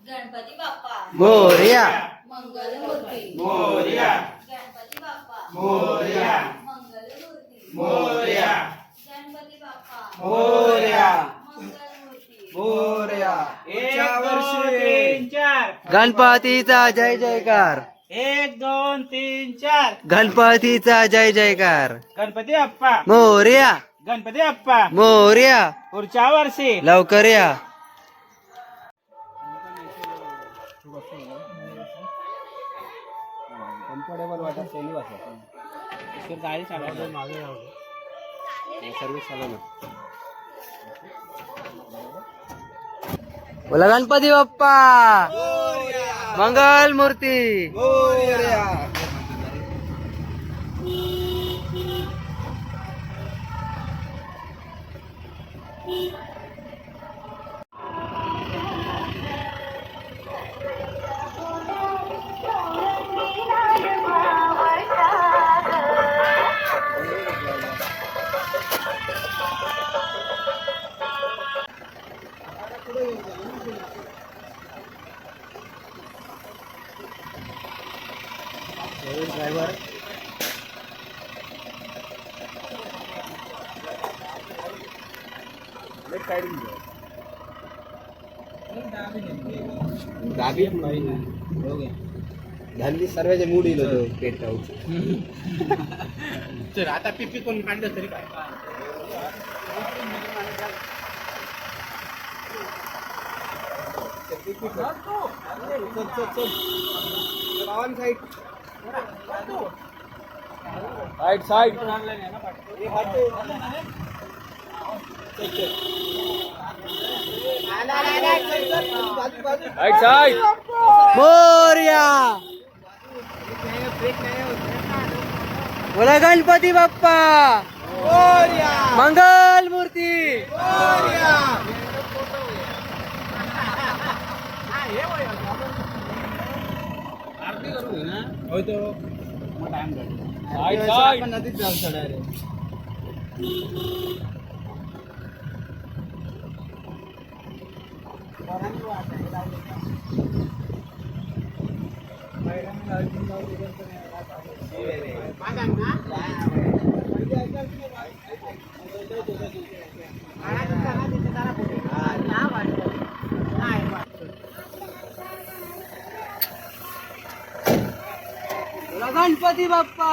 गणपती बाप्पा मोरया. मंगलमूर्ती मोरया. गणपती बाप्पा मोरया. मंगलमूर्ती मोरया. गणपती बाप्पा मोरया. मंगलमूर्ती मोरया. एक दोन तीन चार गणपतीचा जय जयकार. 1 2 3 4 गणपतीचा जय जयकार. गणपती बाप्पा मोरया. गणपती बाप्पा मोरया. पुढच्या वर्षी लवकर या. गाडी चालवतो बोला गणपती बाप्पा मंगल मूर्ती. ड्रायव्हर गावी झाली सर्वांचे मूड येईल होतो पेट तर आता पिपी कोण काढलं तरी काय साइड मोरया. बोला गणपती बाप्पा मंगल मूर्ती. आरती करू ना होय तो मग टाइम नदीत जाऊ चढायला गणपती बाप्पा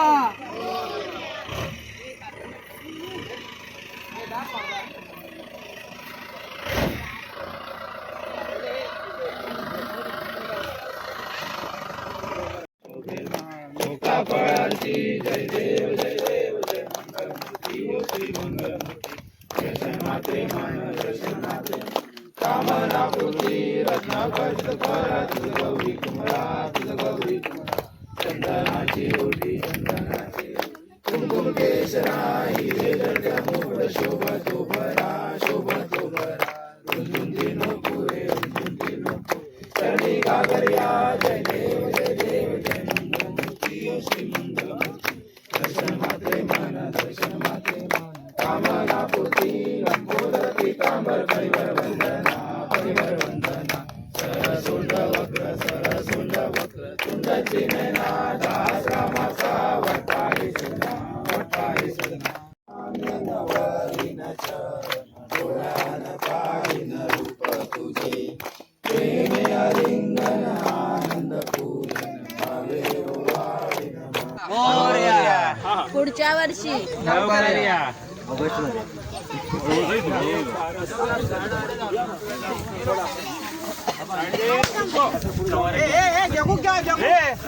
जय देव जय देव जय मंगलमूर्ती ओ श्री मंगलमूर्ती. दर्शनाचे मन दर्शनाचे कामना पूर्ती रत्न खर्च करा तुझ गौरी कुमरा तुझ गौरी कुमरा. चंदनाची ओढी चंदनाची कुंकुम केशरा हिरे जडत्या मोड शोभतो भरा शोभतो भरा. रुंजुंदी नको रे रुंजुंदी नको चरणी गागर्या. जय देव जय देव जय मंगलमूर्ती ओ श्री मंगलमूर्ती. दर्शन मात्रे मन दर्शन मात्रे मन कामना पूर्ती लंबोदर पीतांबर परिवर वंदना परिवर वंदना. सरसुंड वक्र तुंडची नैना दास रामाचा वटाळी सदना वटाळी सदना. आनंदवरीन चरण डोळ्यान पाहिन रूप तुझे प्रेमे अलिंगन आनंद पूजन भावे ओवाळीन. मोरया. पुढच्या वर्षी लवकर या.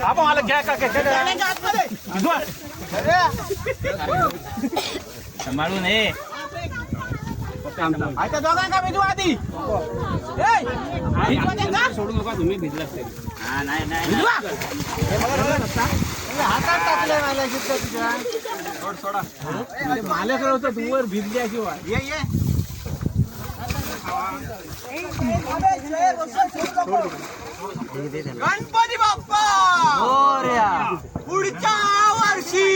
आपण मला घ्या का सांभाळून ये दोघांना भिजू आधी सोडू नका तुम्ही भिजला हातात टाकले मला तुझ्या सोडा माझ्याकडे होतं तू वर भिजल्या किंवा ये गणपती बाप्पा पुढच्या वर्षी